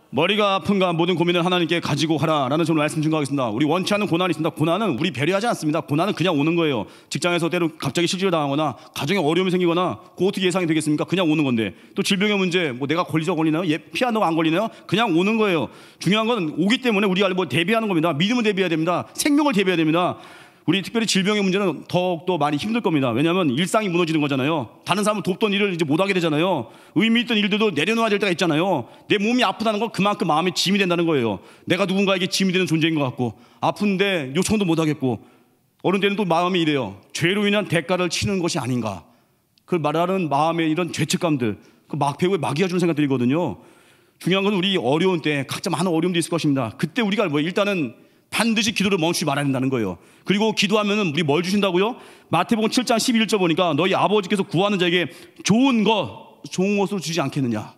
머리가 아픈가 모든 고민을 하나님께 가지고 하라라는 저는 말씀 증거하겠습니다. 우리 원치 않는 고난이 있습니다. 고난은 우리 배려하지 않습니다. 고난은 그냥 오는 거예요. 직장에서 때로 갑자기 실직을 당하거나 가정에 어려움이 생기거나 그거 어떻게 예상이 되겠습니까? 그냥 오는 건데. 또 질병의 문제, 뭐 내가 걸리나요? 피하는 거 안 걸리나요? 그냥 오는 거예요. 중요한 건 오기 때문에 우리가 뭐 대비하는 겁니다. 믿음을 대비해야 됩니다. 생명을 대비해야 됩니다. 우리 특별히 질병의 문제는 더욱더 많이 힘들 겁니다. 왜냐하면 일상이 무너지는 거잖아요. 다른 사람은 돕던 일을 이제 못하게 되잖아요. 의미 있던 일들도 내려놓아야 될 때가 있잖아요. 내 몸이 아프다는 건 그만큼 마음에 짐이 된다는 거예요. 내가 누군가에게 짐이 되는 존재인 것 같고 아픈데 요청도 못하겠고 어느 때는 또 마음이 이래요. 죄로 인한 대가를 치는 것이 아닌가. 그걸 말하는 마음의 이런 죄책감들 그 막배우에 마귀가 주는 생각이 들거든요. 중요한 건 우리 어려운 때 각자 많은 어려움도 있을 것입니다. 그때 우리가 뭐 일단은 반드시 기도를 멈추지 말아야 된다는 거예요. 그리고 기도하면은 우리 뭘 주신다고요? 마태복음 7장 11절 보니까 너희 아버지께서 구하는 자에게 좋은 것으로 주지 않겠느냐.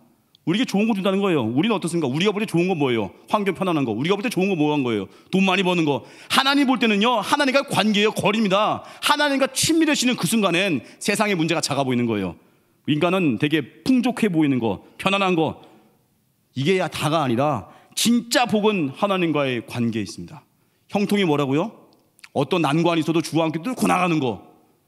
우리에게 좋은 거 준다는 거예요. 우리는 어떻습니까? 우리가 볼 때 좋은 건 뭐예요? 환경 편안한 거. 우리가 볼 때 좋은 거 뭐 한 거예요? 돈 많이 버는 거. 하나님 볼 때는요, 하나님과 관계예요. 거리입니다. 하나님과 친밀해지는 그 순간엔 세상의 문제가 작아 보이는 거예요. 인간은 되게 풍족해 보이는 거, 편안한 거, 이게 다가 아니라 진짜 복은 하나님과의 관계에 있습니다. 형통이 뭐라고요? 어떤 난관이 있어도 주와 함께 뚫고 나가는 거.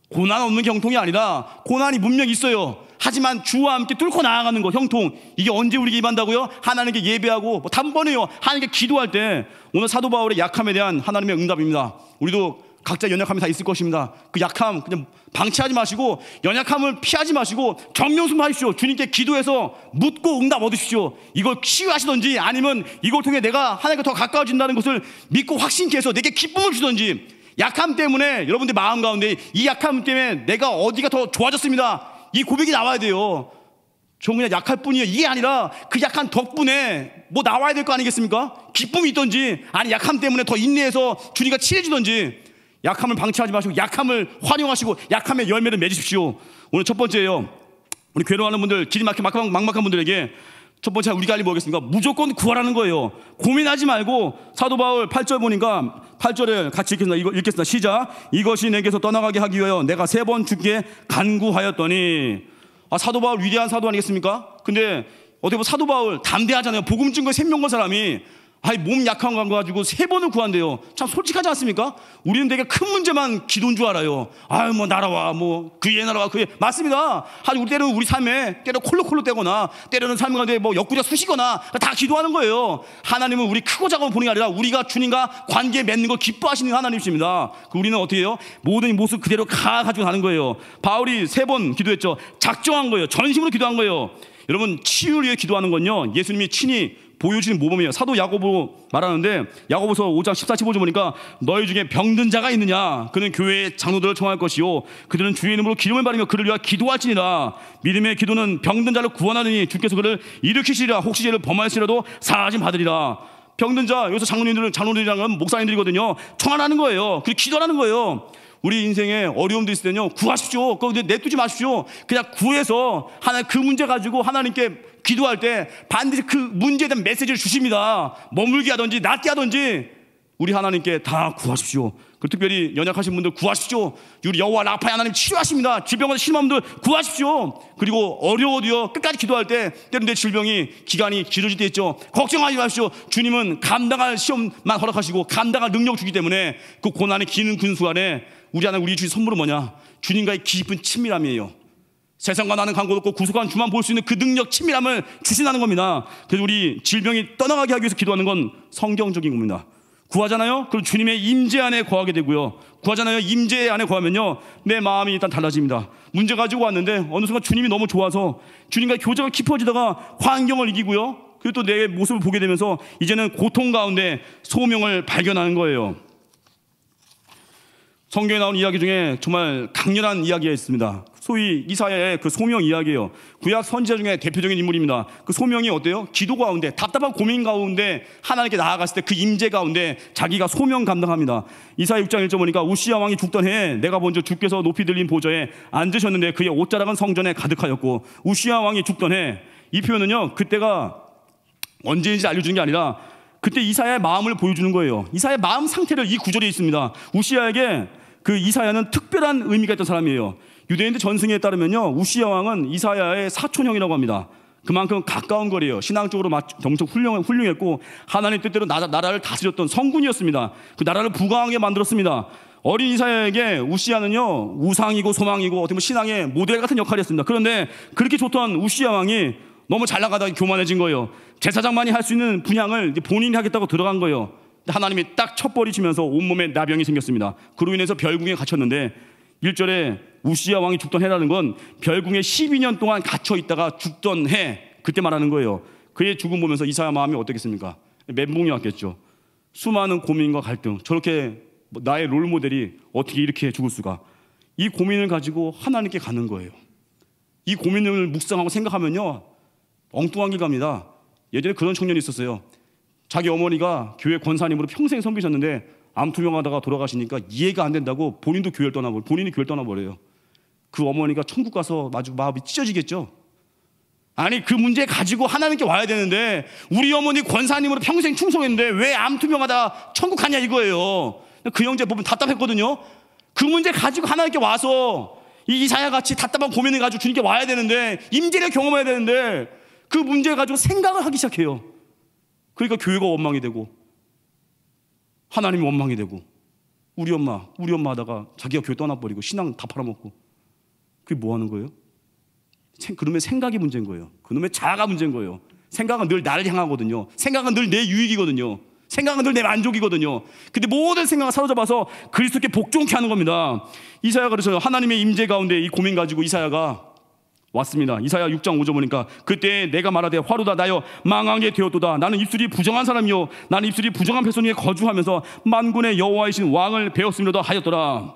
고난 없는 게 형통이 아니라 고난이 분명히 있어요. 하지만 주와 함께 뚫고 나아가는 거, 형통. 이게 언제 우리에게 임한다고요? 하나님께 예배하고 뭐 단번에요. 하나님께 기도할 때. 오늘 사도 바울의 약함에 대한 하나님의 응답입니다. 우리도 각자 연약함이 다 있을 것입니다. 그 약함 그냥 방치하지 마시고 연약함을 피하지 마시고 정명순하십시오. 주님께 기도해서 묻고 응답 얻으십시오. 이걸 치유하시든지 아니면 이걸 통해 내가 하나님과 더 가까워진다는 것을 믿고 확신케 해서 내게 기쁨을 주든지. 약함 때문에 여러분들 마음 가운데 이 약함 때문에 내가 어디가 더 좋아졌습니다. 이 고백이 나와야 돼요. 저 그냥 약할 뿐이에요. 이게 아니라 그 약한 덕분에 뭐 나와야 될 거 아니겠습니까? 기쁨이 있든지 아니 약함 때문에 더 인내해서 주님과 친해지든지. 약함을 방치하지 마시고 약함을 활용하시고 약함의 열매를 맺으십시오. 오늘 첫 번째예요. 우리 괴로워하는 분들, 길이 막막한 분들에게 첫 번째 우리가 할 일이 뭐겠습니까? 무조건 구하라는 거예요. 고민하지 말고 사도 바울 8절 보니까 8절에 같이 읽겠습니다. 시작. 이것이 내게서 떠나가게 하기 위하여 내가 3번 주께 간구하였더니. 사도 바울 위대한 사도 아니겠습니까? 근데 어떻게 보면 사도 바울 담대하잖아요. 복음 증거 생명 건 사람이 몸 약한 거 가지고 3번을 구한대요. 참 솔직하지 않습니까? 우리는 되게 큰 문제만 기도인 줄 알아요. 뭐 날아와, 뭐 그의 날아와, 그의. 맞습니다. 우리 때로는 우리 삶에 때로 콜록콜록 되거나 때로는 삶 가운데 뭐 옆구리가 쑤시거나 다 기도하는 거예요. 하나님은 우리 크고 작은 보는 게 아니라 우리가 주님과 관계 맺는 걸 기뻐하시는 하나님이십니다. 우리는 어떻게 해요? 모든 모습 그대로 가지고 가는 거예요. 바울이 3번 기도했죠. 작정한 거예요. 전심으로 기도한 거예요. 여러분 치유를 위해 기도하는 건요, 예수님이 친히 보여주는 모범이에요. 사도 야고보 말하는데 야고보서 5장 14, 15절 보니까 너희 중에 병든 자가 있느냐? 그는 교회의 장로들을 청할 것이요 그들은 주의 이름으로 기름을 바르며 그를 위하여 기도할지니라. 믿음의 기도는 병든 자를 구원하느니 주께서 그를 일으키시리라. 혹시 죄를 범하였으라도 사하심 받으리라. 병든 자, 여기서 장로들이라는 건 목사님들이거든요. 청하라는 거예요. 그리고 기도하라는 거예요. 우리 인생에 어려움도 있을 때는요, 구하십시오. 그거 내두지 마십시오. 그냥 구해서 하나님 그 문제 가지고 하나님께 기도할 때 반드시 그 문제에 대한 메시지를 주십니다. 머물게 하든지 낫게 하든지 우리 하나님께 다 구하십시오. 그리고 특별히 연약하신 분들 구하십시오. 우리 여호와 라파의 하나님 치료하십니다. 질병을 심한 분들 구하십시오. 그리고 어려워도요, 끝까지 기도할 때 때로는 내 질병이 기간이 길어질 때 있죠. 걱정하지 마십시오. 주님은 감당할 시험만 허락하시고 감당할 능력 주기 때문에 그 고난의 기는 근수 안에 우리 하나님 우리 주신 선물은 뭐냐? 주님과의 깊은 친밀함이에요. 세상과 나는 관계 없고 구속한 주만 볼 수 있는 그 능력, 친밀함을 주신다는 겁니다. 그래서 우리 질병이 떠나가게 하기 위해서 기도하는 건 성경적인 겁니다. 구하잖아요? 그럼 주님의 임재 안에 거하게 되고요. 구하잖아요? 임재 안에 거하면요, 내 마음이 일단 달라집니다. 문제 가지고 왔는데 어느 순간 주님이 너무 좋아서 주님과 교제가 깊어지다가 환경을 이기고요, 그리고 또 내 모습을 보게 되면서 이제는 고통 가운데 소명을 발견하는 거예요. 성경에 나오는 이야기 중에 정말 강렬한 이야기가 있습니다. 소위 이사야의 그 소명 이야기예요. 구약 선지자 중에 대표적인 인물입니다. 그 소명이 어때요? 기도 가운데, 답답한 고민 가운데 하나님께 나아갔을 때 그 임재 가운데 자기가 소명 감당합니다. 이사야 6장 1절 보니까 우시야 왕이 죽던 해에 내가 먼저 주께서 높이 들린 보좌에 앉으셨는데 그의 옷자락은 성전에 가득하였고. 우시야 왕이 죽던 해, 이 표현은요, 그때가 언제인지 알려주는 게 아니라 그때 이사야의 마음을 보여주는 거예요. 이사야의 마음 상태를 이 구절에 있습니다. 우시야에게 그 이사야는 특별한 의미가 있던 사람이에요. 유대인들 전승에 따르면요, 우시야 왕은 이사야의 사촌형이라고 합니다. 그만큼 가까운 거리예요. 신앙적으로 엄청 훌륭했고 하나님 뜻대로 나라를 다스렸던 성군이었습니다. 그 나라를 부강하게 만들었습니다. 어린 이사야에게 우시야는요 우상이고 소망이고 어떻게 보면 신앙의 모델 같은 역할이었습니다. 그런데 그렇게 좋던 우시야 왕이 너무 잘 나가다가 교만해진 거예요. 제사장만이 할 수 있는 분향을 이제 본인이 하겠다고 들어간 거예요. 하나님이 딱 첩벌이 치면서 온몸에 나병이 생겼습니다. 그로 인해서 별궁에 갇혔는데 1절에 우시야 왕이 죽던 해라는 건 별궁에 12년 동안 갇혀 있다가 죽던 해, 그때 말하는 거예요. 그의 죽음 보면서 이사야 마음이 어떻겠습니까? 멘붕이 왔겠죠. 수많은 고민과 갈등, 저렇게 나의 롤모델이 어떻게 이렇게 죽을 수가. 이 고민을 가지고 하나님께 가는 거예요. 이 고민을 묵상하고 생각하면요 엉뚱한 길 갑니다. 예전에 그런 청년이 있었어요. 자기 어머니가 교회 권사님으로 평생 섬기셨는데 암투병하다가 돌아가시니까 이해가 안 된다고 본인이 교회를 떠나버려요. 그 어머니가 천국 가서 아주 마음이 찢어지겠죠. 아니 그 문제 가지고 하나님께 와야 되는데 우리 어머니 권사님으로 평생 충성했는데 왜 암투병하다 천국 가냐 이거예요. 그 형제 보면 답답했거든요. 그 문제 가지고 하나님께 와서 이 이사야 같이 답답한 고민을 가지고 주님께 와야 되는데 임재를 경험해야 되는데 그 문제 가지고 생각을 하기 시작해요. 그러니까 교회가 원망이 되고 하나님이 원망이 되고 우리 엄마 하다가 자기가 교회 떠나버리고 신앙 다 팔아먹고. 그게 뭐 하는 거예요? 그놈의 생각이 문제인 거예요. 그놈의 자아가 문제인 거예요. 생각은 늘 나를 향하거든요. 생각은 늘 내 유익이거든요. 생각은 늘 내 만족이거든요. 근데 모든 생각을 사로잡아서 그리스도께 복종케 하는 겁니다. 이사야가 그래서 하나님의 임재 가운데 이 고민 가지고 이사야가 왔습니다. 이사야 6장 5절 보니까 그때 내가 말하되 화루다 나여 망하게 되었도다. 나는 입술이 부정한 사람이요 나는 입술이 부정한 백성 중에 거주하면서 만군의 여호와이신 왕을 배웠음이로다 하였더라.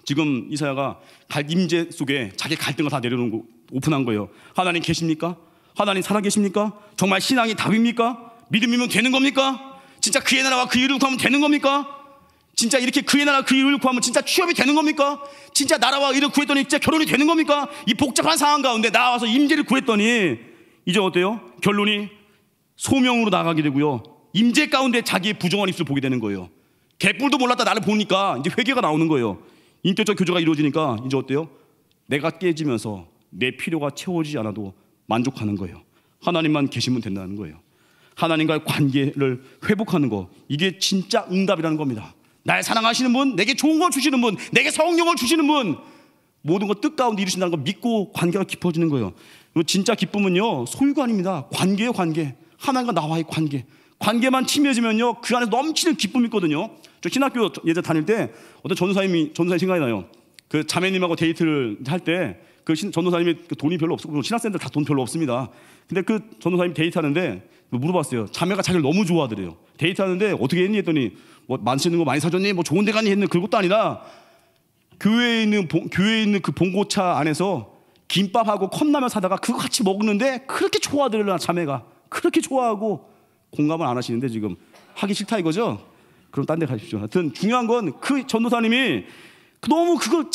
지금 이사야가 임재 속에 자기 갈등을 다 내려놓은 오픈한 거예요. 하나님 계십니까? 하나님 살아계십니까? 정말 신앙이 답입니까? 믿음이면 되는 겁니까? 진짜 그의 나라와 그 일을 구하면 되는 겁니까? 진짜 이렇게 그의 나라 그 일을 구하면 진짜 취업이 되는 겁니까? 진짜 나라와 일을 구했더니 진짜 결혼이 되는 겁니까? 이 복잡한 상황 가운데 나와서 임재를 구했더니 이제 어때요? 결론이 소명으로 나가게 되고요. 임재 가운데 자기의 부정한 입술을 보게 되는 거예요. 개뿔도 몰랐다 나를 보니까 이제 회개가 나오는 거예요. 인격적 교제가 이루어지니까 이제 어때요? 내가 깨지면서 내 필요가 채워지지 않아도 만족하는 거예요. 하나님만 계시면 된다는 거예요. 하나님과의 관계를 회복하는 거, 이게 진짜 응답이라는 겁니다. 날 사랑하시는 분, 내게 좋은 걸 주시는 분, 내게 성령을 주시는 분, 모든 것 뜻 가운데 이루신다는 걸 믿고 관계가 깊어지는 거예요. 진짜 기쁨은요 소유가 아닙니다. 관계예요. 관계. 하나님과 나와의 관계. 관계만 친밀해지면요 그 안에 넘치는 기쁨이 있거든요. 저 신학교 예전 다닐 때 어떤 전도사님이 생각이 나요. 그 자매님하고 데이트를 할 때 그 전도사님이 돈이 별로 없고 신학생들 다 돈 별로 없습니다. 근데 그 전도사님이 데이트하는데 물어봤어요. 자매가 자기를 너무 좋아하더래요. 데이트하는데 어떻게 했니 했더니 뭐 맛있는 거 많이 사줬니? 뭐 좋은 데 가니 했는 그것도 아니라 교회에 있는 그 봉고차 안에서 김밥하고 컵라면 사다가 그거 같이 먹는데 그렇게 좋아하더래요. 자매가 그렇게 좋아하고 공감을 안 하시는데 지금 하기 싫다 이거죠? 그럼 딴 데 가십시오. 하여튼 중요한 건 그 전도사님이 너무 그걸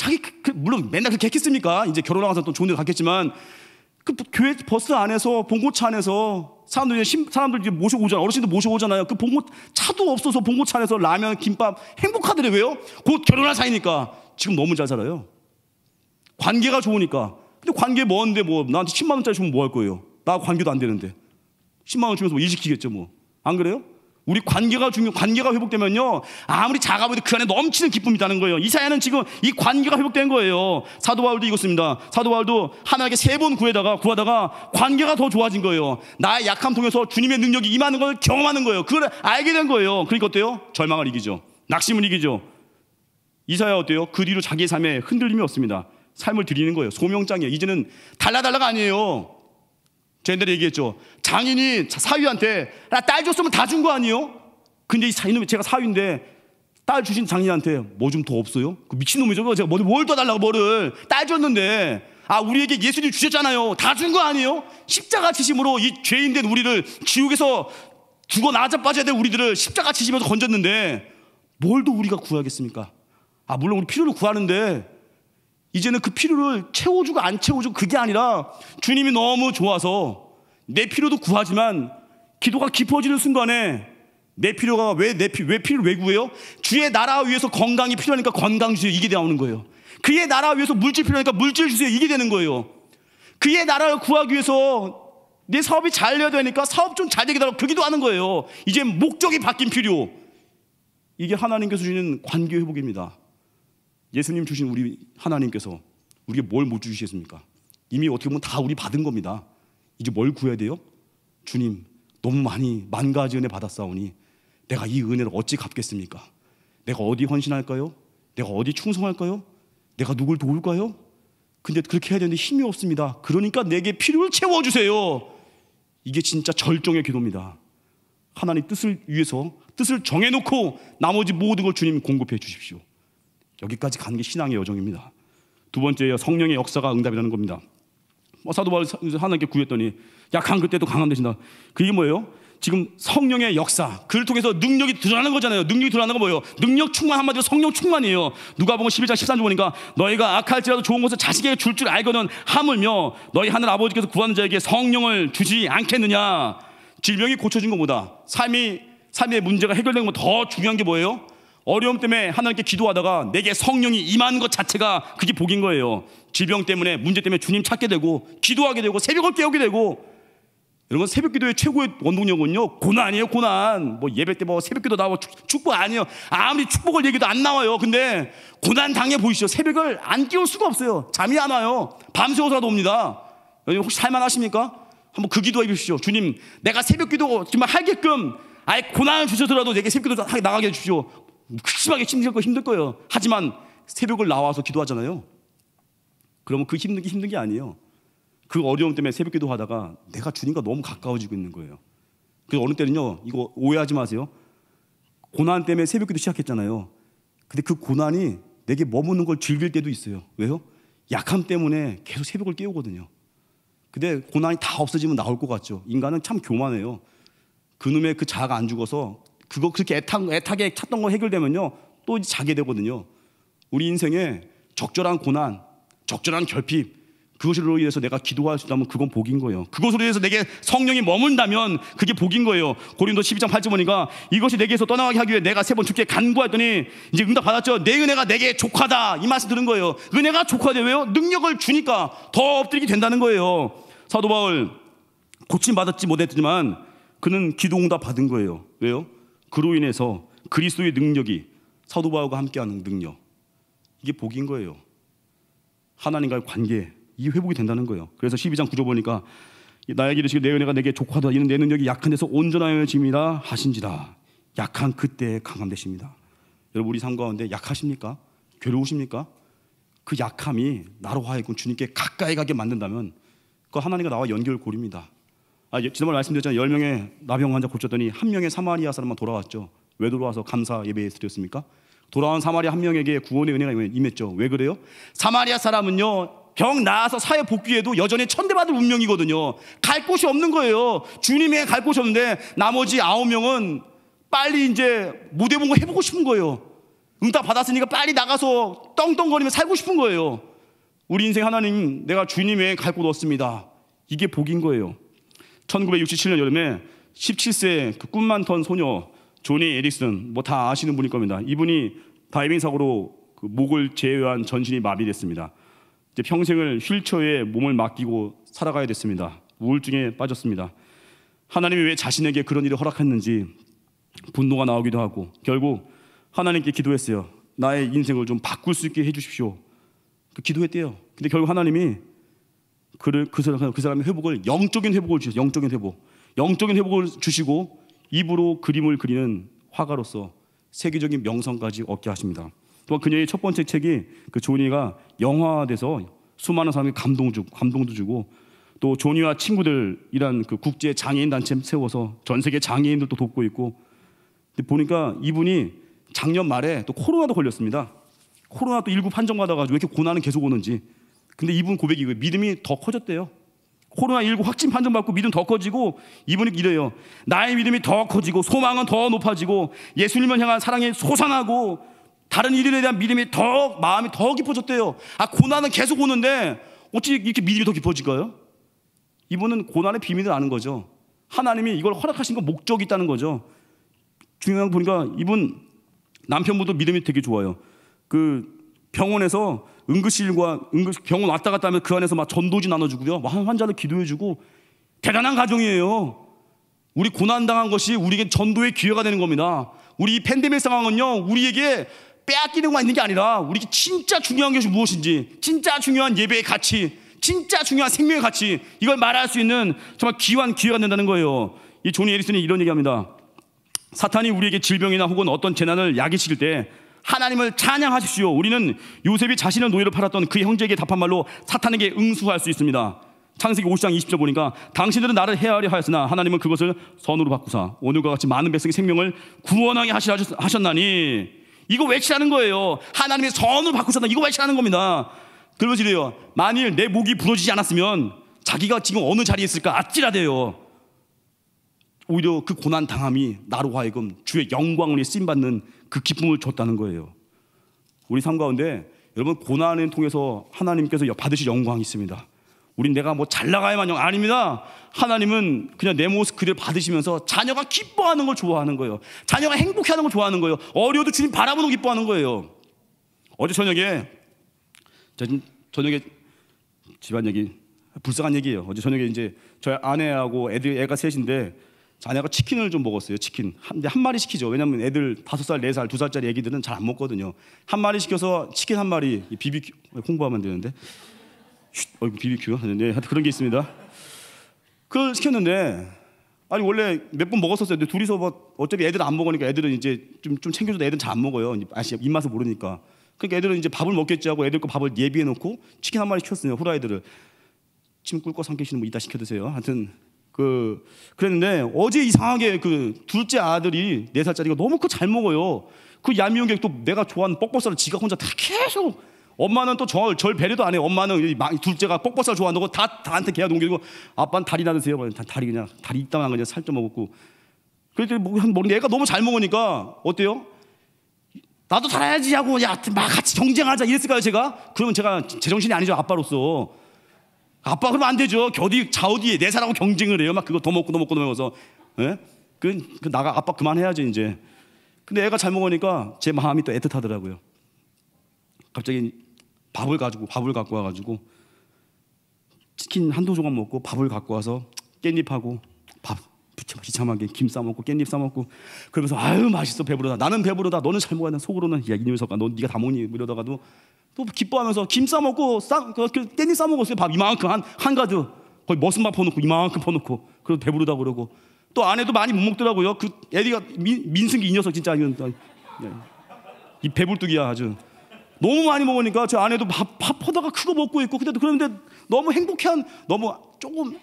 물론 맨날 그렇게 했겠습니까? 이제 결혼하고서 또 좋은 데 갔겠지만 그 교회 버스 안에서 봉고차 안에서 사람들 모시고 오잖아요. 어르신들 모시고 오잖아요. 그 차도 없어서 봉고차 안에서 라면, 김밥 행복하더래요. 왜요? 곧 결혼할 사이니까. 지금 너무 잘 살아요. 관계가 좋으니까. 근데 관계 뭔데 뭐 나한테 10만 원짜리 주면 뭐 할 거예요? 나 관계도 안 되는데 10만 원 주면서 뭐 일 시키겠죠 뭐. 안 그래요? 우리 관계가 회복되면요 아무리 작아 보여도 그 안에 넘치는 기쁨이 있다는 거예요. 이사야는 지금 이 관계가 회복된 거예요. 사도 바울도 이것입니다. 사도 바울도 하나님께 3번 구하다가 관계가 더 좋아진 거예요. 나의 약함 통해서 주님의 능력이 임하는 걸 경험하는 거예요. 그걸 알게 된 거예요. 그러니까 어때요? 절망을 이기죠. 낙심을 이기죠. 이사야 어때요? 그 뒤로 자기의 삶에 흔들림이 없습니다. 삶을 드리는 거예요. 소명장이에요. 이제는 달라달라가 아니에요. 제가 옛날에 얘기했죠. 장인이 사위한테 나 딸 줬으면 다 준 거 아니에요? 근데 이놈이 제가 사위인데 딸 주신 장인한테 뭐 좀 더 없어요? 그 미친놈이죠. 제가 뭘 더 달라고 뭐를 딸 줬는데 우리에게 예수님 주셨잖아요. 다 준 거 아니에요? 십자가 지심으로 이 죄인된 우리를 지옥에서 죽어 나자빠져야 될 우리들을 십자가 지심에서 건졌는데 뭘 더 우리가 구하겠습니까? 물론 우리 필요를 구하는데 이제는 그 필요를 채워주고 안 채워주고 그게 아니라 주님이 너무 좋아서 내 필요도 구하지만 기도가 깊어지는 순간에 내 필요가 왜 필요를 왜 구해요? 주의 나라 위해서 건강이 필요하니까 건강 주세요. 이게 나오는 거예요. 그의 나라 위해서 물질 필요하니까 물질 주세요. 이게 되는 거예요. 그의 나라를 구하기 위해서 내 사업이 잘 돼야 되니까 사업 좀 잘 되게 달라고 그 기도하는 거예요. 이제 목적이 바뀐 필요. 이게 하나님께서 주시는 관계 회복입니다. 예수님 주신 우리 하나님께서 우리에게 뭘 못 주시겠습니까? 이미 어떻게 보면 다 우리 받은 겁니다. 이제 뭘 구해야 돼요? 주님, 너무 만 가지 은혜 받았사오니 내가 이 은혜를 어찌 갚겠습니까? 내가 어디 헌신할까요? 내가 어디 충성할까요? 내가 누굴 도울까요? 근데 그렇게 해야 되는데 힘이 없습니다. 그러니까 내게 필요를 채워주세요. 이게 진짜 절정의 기도입니다. 하나님 뜻을 위해서 뜻을 정해놓고 나머지 모든 걸 주님 공급해 주십시오. 여기까지 가는 게 신앙의 여정입니다. 두 번째요, 성령의 역사가 응답이라는 겁니다. 사도 바울이 하나님께 구했더니 약한 그때도 강함 되신다. 그게 뭐예요? 지금 성령의 역사, 그를 통해서 능력이 드러나는 거잖아요. 능력이 드러나는 거 뭐예요? 능력 충만, 한마디로 성령 충만이에요. 누가복음 11장 13절 보니까 너희가 악할지라도 좋은 것을 자식에게 줄 줄 알거든 하물며 너희 하늘 아버지께서 구하는 자에게 성령을 주지 않겠느냐. 질병이 고쳐진 것보다 삶의 문제가 해결된 것 더 중요한 게 뭐예요? 어려움 때문에 하나님께 기도하다가 내게 성령이 임하는 것 자체가 그게 복인 거예요. 질병 때문에, 문제 때문에 주님 찾게 되고 기도하게 되고 새벽을 깨우게 되고. 여러분, 새벽 기도의 최고의 원동력은요, 고난이에요. 고난. 뭐 예배 때 뭐 새벽 기도 나와 축복 아니에요. 아무리 축복을 얘기도 안 나와요. 근데 고난 당해 보이시죠? 새벽을 안 깨울 수가 없어요. 잠이 안 와요. 밤새워서라도 옵니다. 여러분 혹시 살만하십니까? 한번 그 기도해 주십시오. 주님, 내가 새벽 기도 정말 하게끔 아예 고난을 주셔서라도 내게 새벽 기도 나가게 해주십시오. 극심하게 힘들 거예요. 하지만 새벽을 나와서 기도하잖아요. 그러면 그 힘든 게 아니에요. 그 어려움 때문에 새벽 기도하다가 내가 주님과 너무 가까워지고 있는 거예요. 그래서 어느 때는요, 이거 오해하지 마세요. 고난 때문에 새벽 기도 시작했잖아요. 근데 그 고난이 내게 머무는 걸 즐길 때도 있어요. 왜요? 약함 때문에 계속 새벽을 깨우거든요. 근데 고난이 다 없어지면 나올 것 같죠. 인간은 참 교만해요. 그놈의 그 자아가 안 죽어서 그렇게 애타게 찾던 거 해결되면요, 또 이제 자게 되거든요. 우리 인생에 적절한 고난, 적절한 결핍, 그것으로 인해서 내가 기도할 수 있다면 그건 복인 거예요. 그것으로 인해서 내게 성령이 머문다면 그게 복인 거예요. 고린도 12장 8절 보니까 이것이 내게서 떠나가게 하기 위해 내가 3번 주께 간구했더니 이제 응답 받았죠. 내 은혜가 내게 족하다, 이 말씀 들은 거예요. 은혜가 족하대. 왜요? 능력을 주니까 더 엎드리게 된다는 거예요. 사도 바울 고침받았지 못했지만 그는 기도 응답 받은 거예요. 왜요? 그로 인해서 그리스도의 능력이 사도 바울과 함께하는 능력, 이게 복인 거예요. 하나님과의 관계, 이 회복이 된다는 거예요. 그래서 12장 9절 보니까 나에게 이르시기를 내 은혜가 내게 족하다. 이는 내 능력이 약한 데서 온전하여짐이라 하신지라. 약한 그때에 강함 되십니다. 여러분, 우리 삶 가운데 약하십니까? 괴로우십니까? 그 약함이 나로 하여금 주님께 가까이 가게 만든다면 그 하나님과 나와 연결고리입니다. 지난번에 말씀드렸잖아요. 10명의 나병 환자 고쳤더니 한 명의 사마리아 사람만 돌아왔죠. 왜 돌아와서 감사 예배 드렸습니까? 돌아온 사마리아 한 명에게 구원의 은혜가 임했죠. 왜 그래요? 사마리아 사람은요, 병 나아서 사회 복귀해도 여전히 천대받을 운명이거든요. 갈 곳이 없는 거예요. 주님의 갈 곳이 없는데 나머지 9명은 빨리 이제 못 해본 거 해보고 싶은 거예요. 응답 받았으니까 빨리 나가서 떵떵거리며 살고 싶은 거예요. 우리 인생 하나님, 내가 주님의 갈 곳 없습니다. 이게 복인 거예요. 1967년 여름에 17세 그 꿈만 턴 소녀 조니 에릭슨, 뭐 다 아시는 분일 겁니다. 이분이 다이빙 사고로 그 목을 제외한 전신이 마비됐습니다. 이제 평생을 휠체어에 몸을 맡기고 살아가야 됐습니다. 우울증에 빠졌습니다. 하나님이 왜 자신에게 그런 일을 허락했는지 분노가 나오기도 하고 결국 하나님께 기도했어요. 나의 인생을 좀 바꿀 수 있게 해주십시오. 기도했대요. 근데 결국 하나님이 그 사람의 회복을, 영적인 회복을 주셨어요. 영적인 회복을 주시고 입으로 그림을 그리는 화가로서 세계적인 명성까지 얻게 하십니다. 또 그녀의 첫 번째 책이 그 조니가 영화화돼서 수많은 사람에게 감동도 주고, 또 조니와 친구들이란 그 국제 장애인 단체 세워서 전 세계 장애인들도 돕고 있고. 근데 보니까 이분이 작년 말에 또 코로나도 걸렸습니다. 코로나 또 19 판정받아가지고 왜 이렇게 고난은 계속 오는지. 근데 이분 고백이 믿음이 더 커졌대요. 코로나19 확진 판정받고 믿음 더 커지고, 이분이 이래요. 나의 믿음이 더 커지고 소망은 더 높아지고 예수님을 향한 사랑이 솟아나고 다른 일에 대한 믿음이 더, 마음이 더 깊어졌대요. 고난은 계속 오는데 어찌 이렇게 믿음이 더 깊어질까요? 이분은 고난의 비밀을 아는 거죠. 하나님이 이걸 허락하신 건 목적이 있다는 거죠. 중요한 거 보니까 이분 남편분도 믿음이 되게 좋아요. 그 병원에서 병원 왔다 갔다 하면 그 안에서 막 전도지 나눠주고요, 환자를 기도해주고 대단한 가정이에요. 우리 고난당한 것이 우리에게 전도의 기회가 되는 겁니다. 우리 이 팬데믹 상황은요, 우리에게 빼앗기는 것만 있는 게 아니라 우리에게 진짜 중요한 것이 무엇인지, 진짜 중요한 예배의 가치, 진짜 중요한 생명의 가치, 이걸 말할 수 있는 정말 귀한 기회가 된다는 거예요. 이 조니 에리슨이 이런 얘기합니다. 사탄이 우리에게 질병이나 혹은 어떤 재난을 야기시킬 때 하나님을 찬양하십시오. 우리는 요셉이 자신을 노예로 팔았던 그 형제에게 답한 말로 사탄에게 응수할 수 있습니다. 창세기 50장 20절 보니까 당신들은 나를 해하려 하였으나 하나님은 그것을 선으로 바꾸사 오늘과 같이 많은 백성의 생명을 구원하게 하셨나니, 이거 외치라는 거예요. 하나님의 선으로 바꾸셨다, 이거 외치라는 겁니다. 그러면서 이래요. 만일 내 목이 부러지지 않았으면 자기가 지금 어느 자리에 있을까 아찔하대요. 오히려 그 고난 당함이 나로 하여금 주의 영광을 쓰임받는 그 기쁨을 줬다는 거예요. 우리 삶 가운데 여러분, 고난을 통해서 하나님께서 받으실 영광이 있습니다. 우린 내가 뭐 잘 나가야만 영 아닙니다. 하나님은 그냥 내 모습 그대로 받으시면서 자녀가 기뻐하는 걸 좋아하는 거예요. 자녀가 행복해하는 걸 좋아하는 거예요. 어려워도 주님 바라보는 걸 기뻐하는 거예요. 어제 저녁에 집안 얘기, 불쌍한 얘기예요. 어제 저녁에 이제 저희 아내하고 애가 셋인데 아내가 치킨을 좀 먹었어요. 치킨 한 마리 시키죠. 왜냐면 애들 5살, 4살, 2살짜리 애기들은 잘 안 먹거든요. 한 마리 시켜서 치킨 한 마리, BBQ 홍보하면 되는데, BBQ 하는데 하여튼 그런 게 있습니다. 그걸 시켰는데, 아니 원래 몇 번 먹었었어요. 근데 둘이서 뭐 어차피 애들 안 먹으니까 애들은 이제 좀 챙겨줘도 애들은 잘 안 먹어요. 입맛을 모르니까. 그러니까 애들은 이제 밥을 먹겠지 하고 애들 거 밥을 예비해 놓고 치킨 한 마리 시켰어요. 후라이드를. 침 꿀꺽 삼키시는 뭐 이따 시켜 드세요. 하여튼 그랬는데 어제 이상하게 그 둘째 아들이 4살짜리가 너무 잘 먹어요. 그 얄미운 게 또 내가 좋아하는 뻑뻑살을 지가 혼자 다 계속, 엄마는 또 절 배려도 안 해요. 엄마는 둘째가 뻑뻑살 좋아한다고 다한테 걔가 넘기고, 아빠는 다리나 드세요. 다리 이따만 그냥 살 좀 먹었고. 그랬더니 애가 너무 잘 먹으니까 어때요? 나도 잘해야지 하고 막 같이 경쟁하자 이랬을까요 제가? 그러면 제가 제정신이 아니죠, 아빠로서. 아빠 그러면 안 되죠. 좌우디에 4살하고 경쟁을 해요. 막 그거 더 먹고 먹어서. 예? 나가 아빠 그만해야지 이제. 근데 애가 잘 먹으니까 제 마음이 또 애틋하더라고요. 갑자기 밥을 갖고 와가지고 치킨 한두 조각 먹고 밥을 갖고 와서 깻잎하고 밥 비참하게 김 싸먹고 깻잎 싸먹고, 그러면서 아유 맛있어, 배부르다. 나는 배부르다. 너는 잘 먹어야 돼. 속으로는 야 이 녀석아, 너 네가 다 먹니? 이러다가도 또 기뻐하면서 김 싸먹고 깻잎 싸먹었어요. 밥 이만큼 한 가득, 거의 머슴밥 퍼놓고 이만큼 퍼놓고, 그래도 배부르다 그러고. 또 아내도 많이 못 먹더라고요. 그 애가 민승기 이 녀석 진짜 이 배불뚝이야 아주. 너무 많이 먹으니까 저 아내도 밥 퍼다가 그거 먹고 있고. 그런데 너무 조금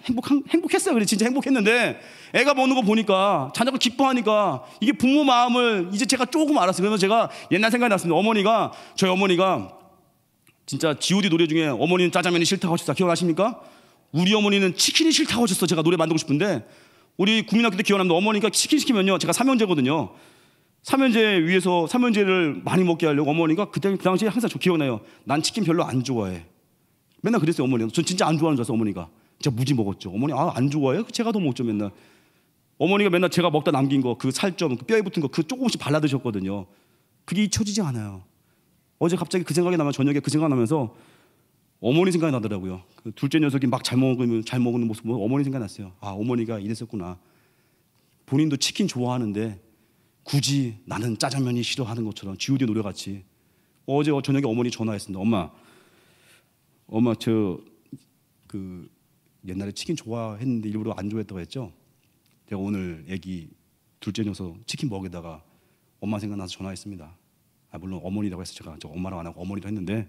행복했어요. 그래 진짜 행복했는데 애가 먹는 거 보니까, 자녀가 기뻐하니까 이게 부모 마음을 이제 제가 조금 알았어요. 그래서 제가 옛날 생각이 났습니다. 저희 어머니가 진짜 G.O.D 노래 중에 어머니는 짜장면이 싫다고 하셨다, 기억나십니까? 우리 어머니는 치킨이 싫다고 하셨어. 제가 노래 만들고 싶은데 우리 국민학교 때 기억납니다. 어머니가 치킨 시키면요, 제가 3형제거든요. 3형제를 많이 먹게 하려고 어머니가 그 당시에 항상 저 기억나요. 난 치킨 별로 안 좋아해. 맨날 그랬어요 어머니가. 전 진짜 안 좋아하는 줄 알았어요. 어머니가 진짜 무지 먹었죠. 어머니 안 좋아해요? 제가 더 먹죠 맨날. 어머니가 맨날 제가 먹다 남긴 거, 그 살점, 그 뼈에 붙은 거, 그 조금씩 발라 드셨거든요. 그게 잊혀지지 않아요. 어제 갑자기 그 생각이 나면, 저녁에 그 생각 나면서 어머니 생각이 나더라고요. 그 둘째 녀석이 막 잘 먹는 모습 보면 어머니 생각이 났어요. 아, 어머니가 이랬었구나. 본인도 치킨 좋아하는데 굳이 나는 짜장면이 싫어하는 것처럼 G.O.D 노래같이. 어제 저녁에 어머니 전화했습니다. 엄마 옛날에 치킨 좋아했는데 일부러 안 좋아했다고 했죠. 제가 오늘 애기 둘째 녀석 치킨 먹이다가 엄마 생각나서 전화했습니다. 물론 어머니라고 해서 제가 저 엄마라고 안 하고 어머니로 했는데,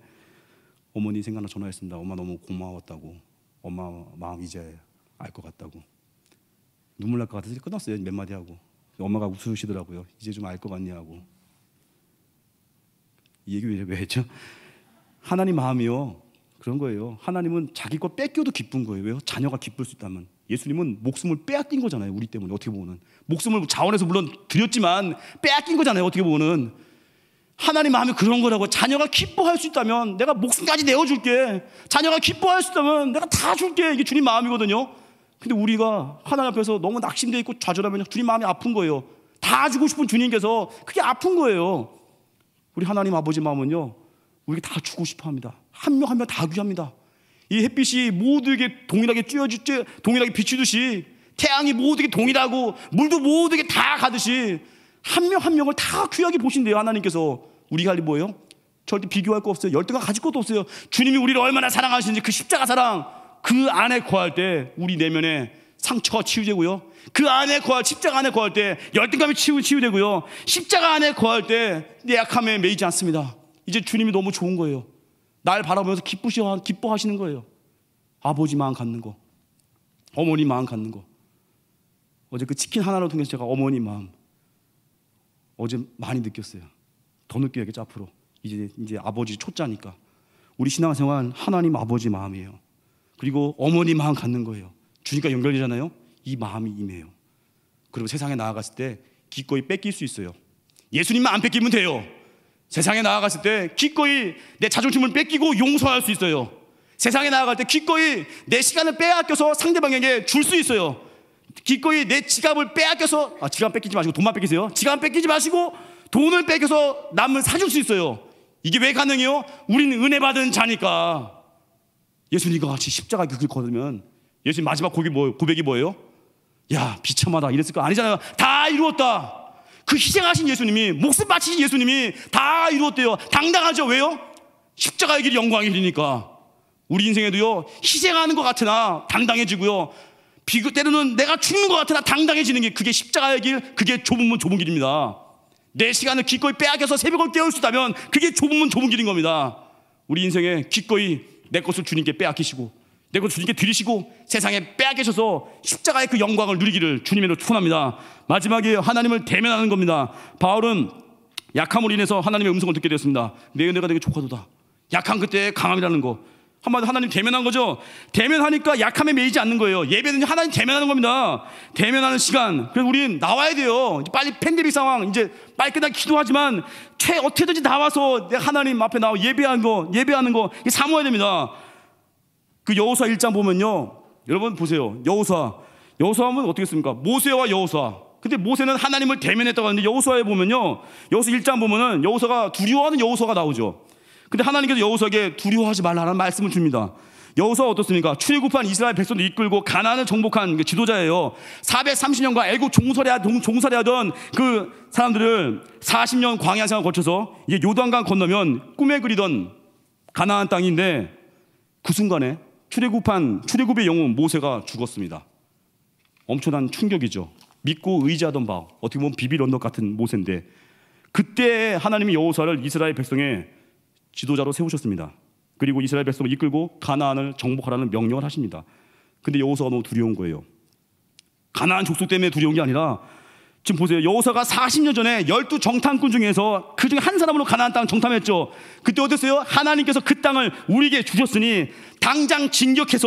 어머니 생각나서 전화했습니다. 엄마 너무 고마웠다고, 엄마 마음 이제 알 것 같다고. 눈물 날 것 같아서 끊었어요. 몇 마디 하고. 엄마가 웃으시더라고요. 이제 좀 알 것 같냐고. 이 얘기 왜 했죠? 하나님 마음이요, 그런 거예요. 하나님은 자기 거 뺏겨도 기쁜 거예요. 왜요? 자녀가 기쁠 수 있다면. 예수님은 목숨을 빼앗긴 거잖아요. 우리 때문에. 어떻게 보면 목숨을 자원해서 물론 드렸지만 빼앗긴 거잖아요. 어떻게 보면 하나님 마음이 그런 거라고. 자녀가 기뻐할 수 있다면 내가 목숨까지 내어줄게. 자녀가 기뻐할 수 있다면 내가 다 줄게. 이게 주님 마음이거든요. 근데 우리가 하나님 앞에서 너무 낙심되어 있고 좌절하면 주님 마음이 아픈 거예요. 다 주고 싶은 주님께서 그게 아픈 거예요. 우리 하나님 아버지 마음은요, 우리에게 다 주고 싶어 합니다. 한 명 한 명 다 귀합니다. 이 햇빛이 모두에게 동일하게 동일하게 비추듯이 태양이 모두에게 동일하고 물도 모두에게 다 가듯이 한 명 한 명을 다 귀하게 보신대요. 하나님께서. 우리가 할 일 뭐예요? 절대 비교할 거 없어요. 열등감 가질 것도 없어요. 주님이 우리를 얼마나 사랑하시는지 그 십자가 사랑 그 안에 거할 때 우리 내면에 상처가 치유되고요. 그 안에 거할 십자가 안에 거할 때 열등감이 치유되고요. 십자가 안에 거할 때 내 약함에 매이지 않습니다. 이제 주님이 너무 좋은 거예요. 날 바라보면서 기뻐하시는 거예요. 아버지 마음 갖는 거, 어머니 마음 갖는 거. 어제 그 치킨 하나를 통해서 제가 어머니 마음 어제 많이 느꼈어요. 더 느껴야겠죠 앞으로. 이제 아버지 초짜니까. 우리 신앙생활 하나님 아버지 마음이에요. 그리고 어머니 마음 갖는 거예요. 주님과 연결되잖아요. 이 마음이 임해요. 그리고 세상에 나아갔을 때 기꺼이 뺏길 수 있어요. 예수님만 안 뺏기면 돼요. 세상에 나아갔을 때 기꺼이 내 자존심을 뺏기고 용서할 수 있어요. 세상에 나아갈 때 기꺼이 내 시간을 빼앗겨서 상대방에게 줄 수 있어요. 기꺼이 내 지갑을 빼앗겨서 지갑 뺏기지 마시고 돈만 뺏기세요. 지갑 뺏기지 마시고 돈을 뺏겨서 남을 사줄 수 있어요. 이게 왜 가능해요? 우리는 은혜 받은 자니까. 예수님과 같이 십자가 그 길 걸으면 예수님 마지막 고백이 뭐예요? 야 비참하다 이랬을 거 아니잖아요. 다 이루었다. 그 희생하신 예수님이, 목숨 바치신 예수님이 다 이루었대요. 당당하죠. 왜요? 십자가의 길이 영광의 길이니까. 우리 인생에도요 희생하는 것 같으나 당당해지고요, 때로는 내가 죽는 것 같으나 당당해지는 게, 그게 십자가의 길, 그게 좁으면 좁은 길입니다. 내 시간을 기꺼이 빼앗겨서 새벽을 깨울 수 있다면 그게 좁으면 좁은 길인 겁니다. 우리 인생에 기꺼이 내 것을 주님께 빼앗기시고 내 것을 주님께 드리시고 세상에 빼앗기셔서 십자가의 그 영광을 누리기를 주님으로 축원합니다. 마지막에 하나님을 대면하는 겁니다. 바울은 약함으로 인해서 하나님의 음성을 듣게 되었습니다. 내가 되게 족하도다. 약한 그때의 강함이라는 거. 한마디로 하나님 대면한 거죠. 대면하니까 약함에 매이지 않는 거예요. 예배는 하나님 대면하는 겁니다. 대면하는 시간. 그래서 우린 나와야 돼요. 빨리 팬데믹 상황 이제 빨리 끝나기 기도하지만 어떻게든지 나와서 내 하나님 앞에 나와 예배하는 거 이게 사모해야 됩니다. 그 여호수아 1장 보면요, 여러분 보세요. 여호수아는 어떻게 했습니까? 모세와 여호수아. 근데 모세는 하나님을 대면했다고 하는데 여호수아에 보면요, 여호수아 1장 보면은 여호수아가 두려워하는 여호수아가 나오죠. 근데 하나님께서 여호수아에게 두려워하지 말라는 말씀을 줍니다. 여호수아가 어떻습니까? 출애굽한 이스라엘 백성들 이끌고 가나안을 정복한 지도자예요. 430년간 애국 종살이하던 그 사람들을 40년 광야 생활을 거쳐서 이제 요단강 건너면 꿈에 그리던 가나안 땅인데 그 순간에 출애굽의 영웅 모세가 죽었습니다. 엄청난 충격이죠. 믿고 의지하던 바, 어떻게 보면 비빌 언덕 같은 모세인데, 그때 하나님이 여호수아를 이스라엘 백성의 지도자로 세우셨습니다. 그리고 이스라엘 백성을 이끌고 가나안을 정복하라는 명령을 하십니다. 근데 여호수아가 너무 두려운 거예요. 가나안 족속 때문에 두려운 게 아니라, 지금 보세요. 여호수아가 40년 전에 12 정탐꾼 중에서 그 중에 한 사람으로 가나안 땅 정탐했죠. 그때 어땠어요? 하나님께서 그 땅을 우리에게 주셨으니 당장 진격해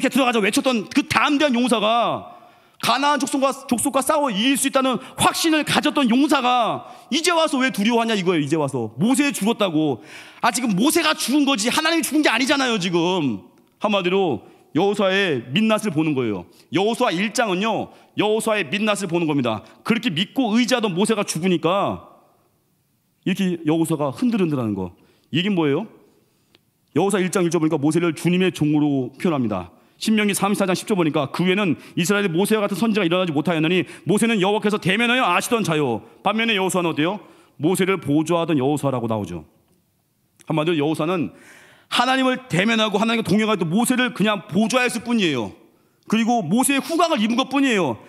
들어가자 외쳤던 그 담대한 용사가, 가나안 족속과 싸워 이길 수 있다는 확신을 가졌던 용사가 이제 와서 왜 두려워하냐 이거예요. 이제 와서 모세 죽었다고. 지금 모세가 죽은 거지 하나님이 죽은 게 아니잖아요. 지금 한마디로 여호수아의 민낯을 보는 거예요. 여호수아 1장은요 여호수아의 민낯을 보는 겁니다. 그렇게 믿고 의지하던 모세가 죽으니까 이렇게 여호수아가 흔들흔들하는 거. 이게 뭐예요? 여호수아 1장 1절 보니까 모세를 주님의 종으로 표현합니다. 신명기 34장 10절 보니까 그 후에는 이스라엘에 모세와 같은 선지자가 일어나지 못하였느니 모세는 여호와께서 대면하여 아시던 자요. 반면에 여호수아는 어때요? 모세를 보조하던 여호수아라고 나오죠. 한마디로 여호수아는 하나님을 대면하고 하나님과 동행하던 모세를 그냥 보조했을 뿐이에요. 그리고 모세의 후광을 입은 것 뿐이에요.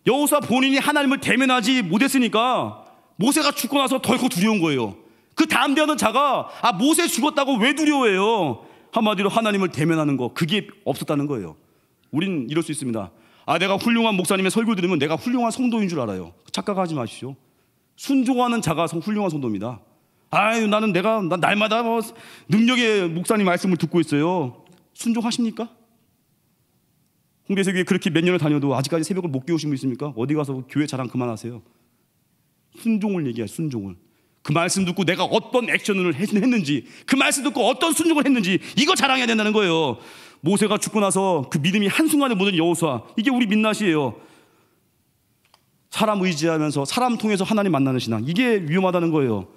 여호수아 본인이 하나님을 대면하지 못했으니까 모세가 죽고 나서 덜컥 두려운 거예요. 그 담대하던 자가 모세 죽었다고 왜 두려워해요? 한마디로 하나님을 대면하는 거, 그게 없었다는 거예요. 우린 이럴 수 있습니다. 내가 훌륭한 목사님의 설교 들으면 내가 훌륭한 성도인 줄 알아요. 착각하지 마십시오. 순종하는 자가 훌륭한 성도입니다. 나는 날마다 능력의 목사님 말씀을 듣고 있어요. 순종하십니까? 홍대세교회 그렇게 몇 년을 다녀도 아직까지 새벽을 못 깨우신 분 있습니까? 어디 가서 교회 자랑 그만하세요. 순종을 얘기해요. 순종을. 그 말씀 듣고 내가 어떤 액션을 했는지, 그 말씀 듣고 어떤 순종을 했는지, 이거 자랑해야 된다는 거예요. 모세가 죽고 나서 그 믿음이 한순간에 묻은 여호수아, 이게 우리 민낯이에요. 사람 의지하면서 사람 통해서 하나님 만나는 신앙, 이게 위험하다는 거예요.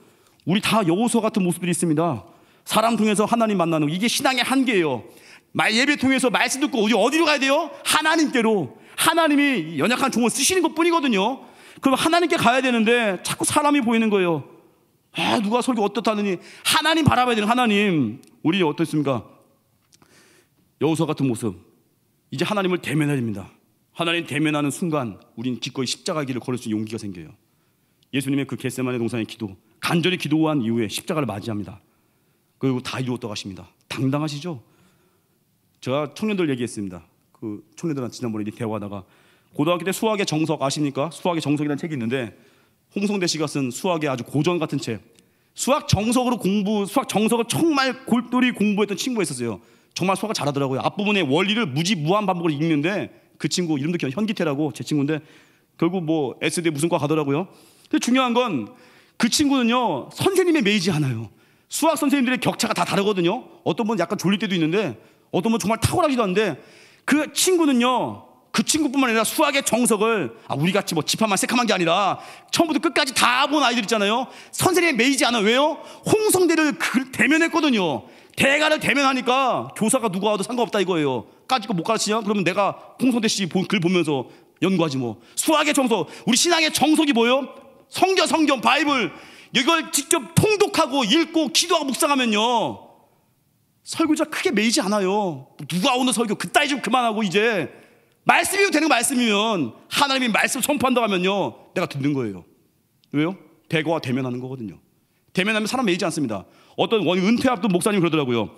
우리 다 여호수아 같은 모습들이 있습니다. 사람 통해서 하나님 만나는 거, 이게 신앙의 한계예요. 예배 통해서 말씀 듣고 어디로 가야 돼요? 하나님께로. 하나님이 연약한 종을 쓰시는 것 뿐이거든요. 그럼 하나님께 가야 되는데 자꾸 사람이 보이는 거예요. 누가 설교 어떻다느니. 하나님 바라봐야 되는 하나님. 우리 어떻습니까? 여호수아 같은 모습. 이제 하나님을 대면해야 됩니다. 하나님 대면하는 순간 우리는 기꺼이 십자가의 길을 걸을 수 있는 용기가 생겨요. 예수님의 그 겟세마네 동산의 기도, 간절히 기도한 이후에 십자가를 맞이합니다. 그리고 다 이루었다고 하십니다. 당당하시죠? 제가 청년들 얘기했습니다. 그 청년들한테 지난번에 대화하다가, 고등학교 때 수학의 정석 아십니까? 수학의 정석이라는 책이 있는데 홍성대 씨가 쓴 수학의 아주 고전 같은 책. 수학 정석을 정말 골똘히 공부했던 친구가 있었어요. 정말 수학을 잘하더라고요. 앞부분에 원리를 무한 반복으로 읽는데, 그 친구 이름도 현기태라고, 제 친구인데 결국 뭐 S대 무슨 과 가더라고요. 근데 중요한 건 그 친구는요, 선생님에 매이지 않아요. 수학 선생님들의 격차가 다 다르거든요. 어떤 분은 약간 졸릴 때도 있는데 어떤 분은 정말 탁월하기도 한데, 그 친구는요, 그 친구뿐만 아니라 수학의 정석을 우리같이 뭐 집합만 새카만 게 아니라 처음부터 끝까지 다 본 아이들 있잖아요. 선생님에 매이지 않아. 왜요? 홍성대를 대면했거든요. 대가를 대면하니까 교사가 누가 와도 상관없다 이거예요. 까짓 거 못 가르치냐? 그러면 내가 홍성대 씨 글 보면서 연구하지 뭐. 수학의 정석, 우리 신앙의 정석이 뭐예요? 성경, 바이블. 이걸 직접 통독하고 읽고 기도하고 묵상하면요, 설교자 크게 매이지 않아요. 누가 오늘 설교 그따위 좀 그만하고, 이제 말씀이면 되는 거. 말씀이면 하나님이 말씀 선포한다고 하면요, 내가 듣는 거예요. 왜요? 대거와 대면하는 거거든요. 대면하면 사람 매이지 않습니다. 어떤 은퇴 앞둔 목사님 그러더라고요.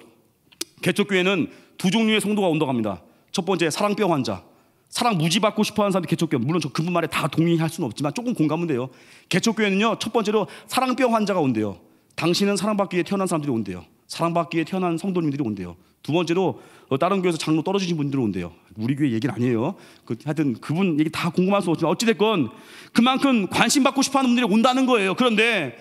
개척교회는 두 종류의 성도가 온다고 합니다. 첫 번째, 사랑병 환자. 사랑 무지받고 싶어하는 사람들이 개척교회. 물론 저 그분 말에 다 동의할 수는 없지만 조금 공감은 돼요. 개척교회는요, 첫 번째로 사랑병 환자가 온대요. 당신은 사랑받기 위해 태어난 사람들이 온대요. 사랑받기 위해 태어난 성도님들이 온대요. 두 번째로 다른 교회에서 장로 떨어지신 분들이 온대요. 우리 교회 얘기는 아니에요. 하여튼 그분 얘기 다 궁금할 수 없지만 어찌됐건 그만큼 관심받고 싶어하는 분들이 온다는 거예요. 그런데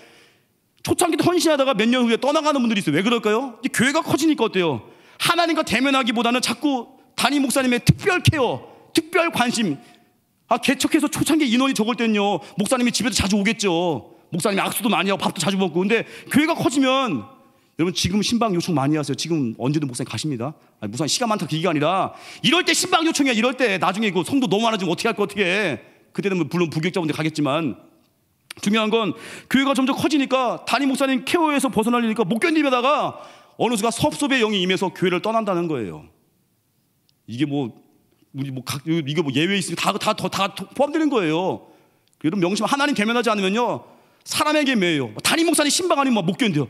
초창기 때 헌신하다가 몇 년 후에 떠나가는 분들이 있어요. 왜 그럴까요? 교회가 커지니까 어때요? 하나님과 대면하기보다는 자꾸 담임 목사님의 특별 케어, 특별 관심. 개척해서 초창기 인원이 적을 때는요, 목사님이 집에도 자주 오겠죠. 목사님이 악수도 많이 하고 밥도 자주 먹고. 근데 교회가 커지면, 여러분 지금 신방 요청 많이 하세요. 지금 언제든 목사님 가십니다. 목사님 시간 많다 그 얘기가 아니라, 이럴 때 신방 요청이야. 이럴 때 나중에 그 성도 너무 많아지면 어떻게 할 거 어떻게 해. 그때는 물론 부교육자분들 가겠지만, 중요한 건 교회가 점점 커지니까 담임 목사님 케어에서 벗어나려니까 못 견디다가 어느 순간 섭섭의 영이 임해서 교회를 떠난다는 거예요. 이게 이게 예외 있으면 다 포함되는 거예요. 여러분 명심, 하나님 대면하지 않으면요, 사람에게 매여요. 담임 목사님 신방 아니면 못 견뎌요.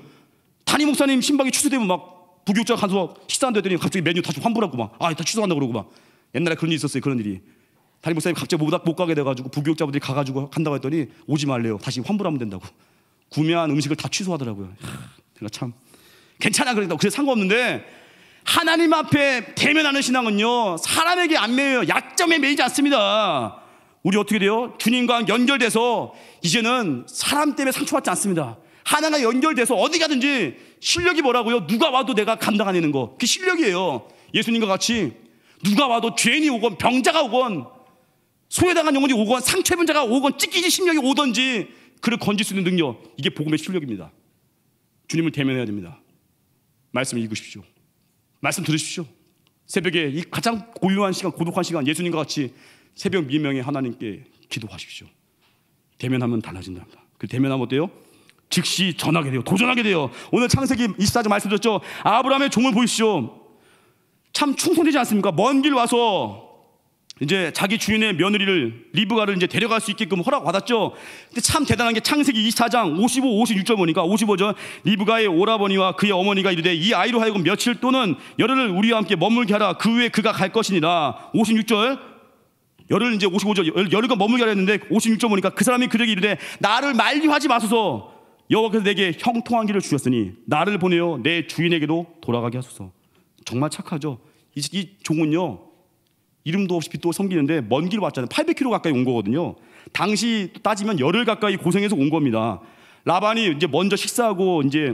담임 목사님 신방이 취소되면 막 부교육자가 가서 식사한다 했더니 갑자기 메뉴 다시 환불하고 다 취소한다고 그러고 막. 옛날에 그런 일이 있었어요. 그런 일이. 담임 목사님 갑자기 못 가게 돼가지고 부교육자분들이 가가지고 간다고 했더니 오지 말래요. 다시 환불하면 된다고. 구매한 음식을 다 취소하더라고요. 제가 참 괜찮아 그랬다고. 그래서 상관없는데, 하나님 앞에 대면하는 신앙은요, 사람에게 안 매여요. 약점에 매이지 않습니다. 우리 어떻게 돼요? 주님과 연결돼서 이제는 사람 때문에 상처받지 않습니다. 하나님과 연결돼서 어디 가든지 실력이 뭐라고요? 누가 와도 내가 감당해내는 거, 그게 실력이에요. 예수님과 같이 누가 와도 죄인이 오건 병자가 오건 소외당한 영혼이 오건 상처 입은 자가 오건 찢기진 심령이 오든지 그를 건질 수 있는 능력, 이게 복음의 실력입니다. 주님을 대면해야 됩니다. 말씀 읽으십시오. 말씀 들으십시오. 새벽에 이 가장 고요한 시간, 고독한 시간, 예수님과 같이 새벽 미명에 하나님께 기도하십시오. 대면하면 달라진답니다. 그 대면하면 어때요? 즉시 전하게 돼요. 도전하게 돼요. 오늘 창세기 24장 말씀드렸죠. 아브라함의 종을 보십시오. 참 충성되지 않습니까? 먼 길 와서 이제 자기 주인의 며느리를, 리브가를 이제 데려갈 수 있게끔 허락받았죠. 근데 참 대단한 게 창세기 24장 55, 56절 보니까, 55절, 리브가의 오라버니와 그의 어머니가 이르되 이 아이로 하여금 며칠 또는 열흘을 우리와 함께 머물게 하라. 그 후에 그가 갈 것이니라. 56절, 열흘, 이제 55절, 열흘간 머물게 하라 했는데 56절 보니까 그 사람이 그에게 이르되 나를 만류하지 마소서. 여호와께서 내게 형통한 길을 주셨으니 나를 보내어 내 주인에게도 돌아가게 하소서. 정말 착하죠. 이 종은요, 이름도 없이 또 섬기는데 먼 길 왔잖아요. 800km 가까이 온 거거든요. 당시 따지면 열흘 가까이 고생해서 온 겁니다. 라반이 이제 먼저 식사하고 이제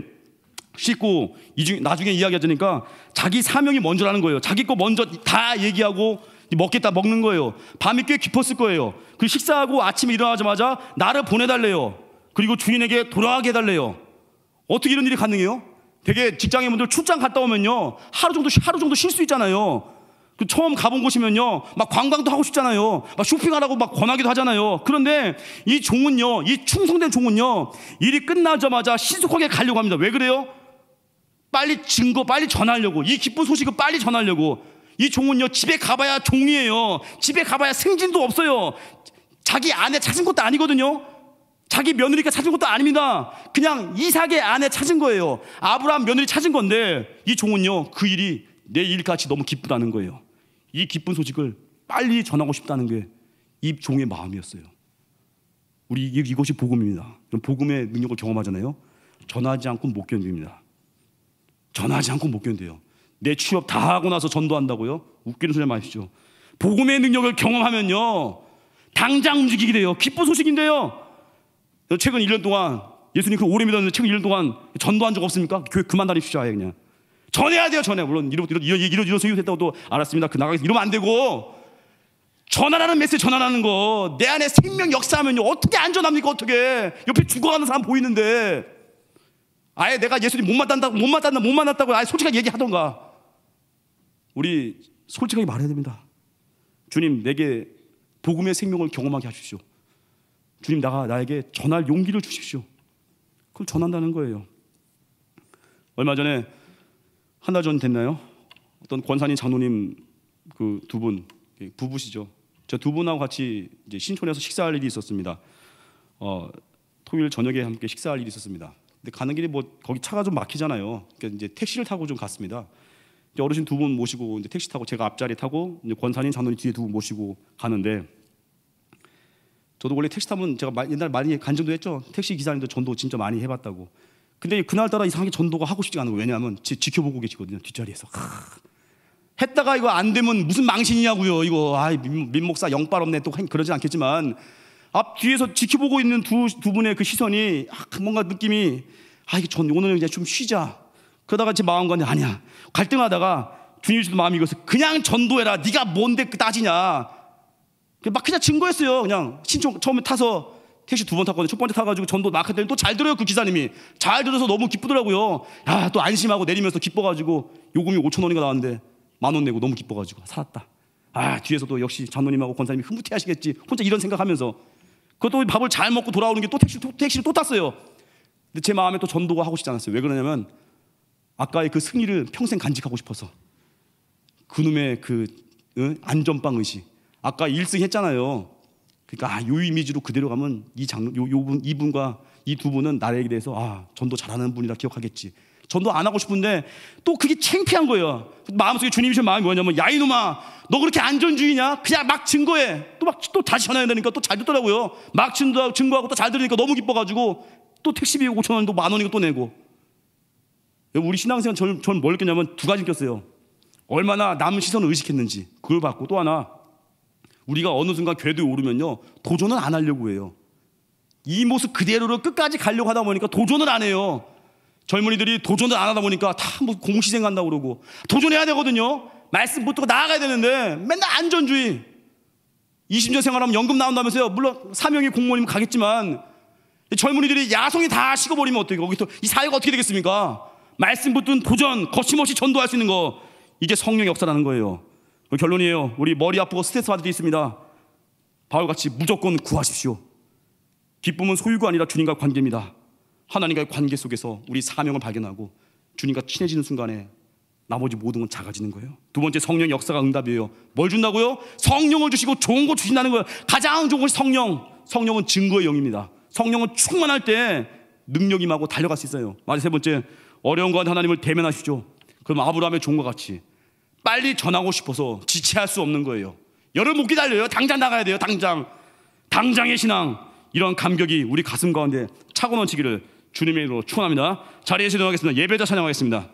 씻고 나중에 이야기하자니까 자기 사명이 먼저라는 거예요. 자기 거 먼저 다 얘기하고 먹겠다 먹는 거예요. 밤이 꽤 깊었을 거예요. 그 식사하고 아침에 일어나자마자 나를 보내달래요. 그리고 주인에게 돌아가게 해달래요. 어떻게 이런 일이 가능해요? 되게 직장인분들 출장 갔다 오면요, 하루 정도 쉴 수 있잖아요. 그 처음 가본 곳이면요, 막 관광도 하고 싶잖아요. 막 쇼핑하라고 막 권하기도 하잖아요. 그런데 이 종은요, 이 충성된 종은요, 일이 끝나자마자 신속하게 가려고 합니다. 왜 그래요? 빨리 전하려고, 이 기쁜 소식을 빨리 전하려고. 이 종은요, 집에 가봐야 종이에요. 집에 가봐야 승진도 없어요. 자기 아내 찾은 것도 아니거든요. 자기 며느리가 찾은 것도 아닙니다. 그냥 이삭의 아내 찾은 거예요. 아브라함 며느리 찾은 건데, 이 종은요, 그 일이 내 일같이 너무 기쁘다는 거예요. 이 기쁜 소식을 빨리 전하고 싶다는 게 이 종의 마음이었어요. 우리 이것이 복음입니다. 복음의 능력을 경험하잖아요. 전하지 않고 못 견딥니다. 전하지 않고 못 견뎌요. 내 취업 다 하고 나서 전도한다고요? 웃기는 소리 마십시오. 복음의 능력을 경험하면요, 당장 움직이게 돼요. 기쁜 소식인데요. 최근 1년 동안 예수님 그 오래 믿었는데 최근 1년 동안 전도한 적 없습니까? 교회 그만 다니십시오. 아예 그냥 전해야 돼요. 전해. 물론 이런 소유 됐다고 또 알았습니다. 그 나가겠습니다. 이러면 안 되고, 전하라는 메시지 전하라는 거. 내 안에 생명 역사하면요, 어떻게 안전합니까? 어떻게 옆에 죽어가는 사람 보이는데 아예 내가 예수님 못 만났다고 아예 솔직하게 얘기하던가. 우리 솔직하게 말해야 됩니다. 주님, 내게 복음의 생명을 경험하게 하십시오. 주님, 나에게 전할 용기를 주십시오. 그걸 전한다는 거예요. 얼마 전에 한 달 전 됐나요? 어떤 권산인 장로님 그 두 분, 부부시죠. 저 두 분하고 같이 이제 신촌에서 식사할 일이 있었습니다. 토요일 저녁에 함께 식사할 일이 있었습니다. 근데 가는 길이 뭐 거기 차가 좀 막히잖아요. 그러니까 이제 택시를 타고 좀 갔습니다. 이제 어르신 두 분 모시고 이제 택시 타고 제가 앞자리 타고 이제 권산인 장로님 뒤에 두 분 모시고 가는데, 저도 원래 택시 타면 제가 옛날 많이 간증도 했죠. 택시 기사님도 전도 진짜 많이 해봤다고. 근데 그날따라 이상하게 전도가 하고 싶지가 않은 거예요. 왜냐하면 지켜보고 계시거든요. 뒷자리에서. 했다가 이거 안 되면 무슨 망신이냐고요. 이거 민 목사 영빨 없네 또 그러진 않겠지만, 앞 뒤에서 지켜보고 있는 두 분의 그 시선이 뭔가 느낌이, 이게 오늘은 이제 좀 쉬자. 그러다가 제 마음가짐이 아니야. 갈등하다가 주님 주도 마음이 이것을 그냥 전도해라. 네가 뭔데 따지냐. 막 그냥 증거했어요. 그냥 신청 처음에 타서 택시 두 번 탔거든요. 첫 번째 타가지고 전도 막 했더니 또 잘 들어요. 그 기사님이 잘 들어서 너무 기쁘더라고요. 또 안심하고 내리면서 기뻐가지고 요금이 5,000원인가 나왔는데 10,000원 내고 너무 기뻐가지고 살았다. 뒤에서도 역시 장로님하고 권사님이 흐뭇해 하시겠지. 혼자 이런 생각하면서 그것도 밥을 잘 먹고 돌아오는 게 또 택시를 또 탔어요. 근데 제 마음에 또 전도가 하고 싶지 않았어요. 왜 그러냐면 아까의 그 승리를 평생 간직하고 싶어서. 그놈의 그 안전빵 의식. 아까 1승 했잖아요. 그러니까 요 이미지로 그대로 가면 이분과 이 두 분은 나에게 대해서 전도 잘하는 분이라 기억하겠지. 전도 안 하고 싶은데 또 그게 창피한 거예요. 마음속에 주님이신 마음이 뭐냐면, 야 이놈아, 너 그렇게 안전주의냐? 그냥 막 증거해. 또 다시 전해야 되니까 또 잘 듣더라고요. 막 증거하고 또 잘 들으니까 너무 기뻐가지고 또 택시비 5,000원도 10,000원이고 또 내고. 우리 신앙생활 저는 뭘 느꼈냐면 두 가지 느꼈어요. 얼마나 남의 시선을 의식했는지 그걸 받고, 또 하나, 우리가 어느 순간 궤도에 오르면요, 도전은 안 하려고 해요. 이 모습 그대로로 끝까지 가려고 하다 보니까 도전을 안 해요. 젊은이들이 도전을 안 하다 보니까 다 뭐 공시생 한다고 그러고. 도전해야 되거든요. 말씀 붙들고 나아가야 되는데 맨날 안전주의. 20년 생활하면 연금 나온다면서요. 물론 사명이 공무원이면 가겠지만 젊은이들이 야성이 다 식어버리면 어떻게, 거기서 이 사회가 어떻게 되겠습니까? 말씀 붙든 도전, 거침없이 전도할 수 있는 거, 이게 성령의 역사라는 거예요. 결론이에요. 우리 머리 아프고 스트레스 받을 때 있습니다. 바울같이 무조건 구하십시오. 기쁨은 소유가 아니라 주님과 관계입니다. 하나님과의 관계 속에서 우리 사명을 발견하고 주님과 친해지는 순간에 나머지 모든 건 작아지는 거예요. 두 번째, 성령 역사가 응답이에요. 뭘 준다고요? 성령을 주시고 좋은 거 주신다는 거예요. 가장 좋은 것이 성령은 증거의 영입니다. 성령은 충만할 때 능력이 임하고 달려갈 수 있어요. 세 번째, 어려운 가운데 하나님을 대면하시죠. 그럼 아브라함의 종과 같이 빨리 전하고 싶어서 지체할 수 없는 거예요. 열을 못 기다려요. 당장 나가야 돼요. 당장의 신앙, 이런 감격이 우리 가슴 가운데 차고 넘치기를 주님의 이름으로 축원합니다. 자리에서 일어나겠습니다. 예배자 찬양하겠습니다.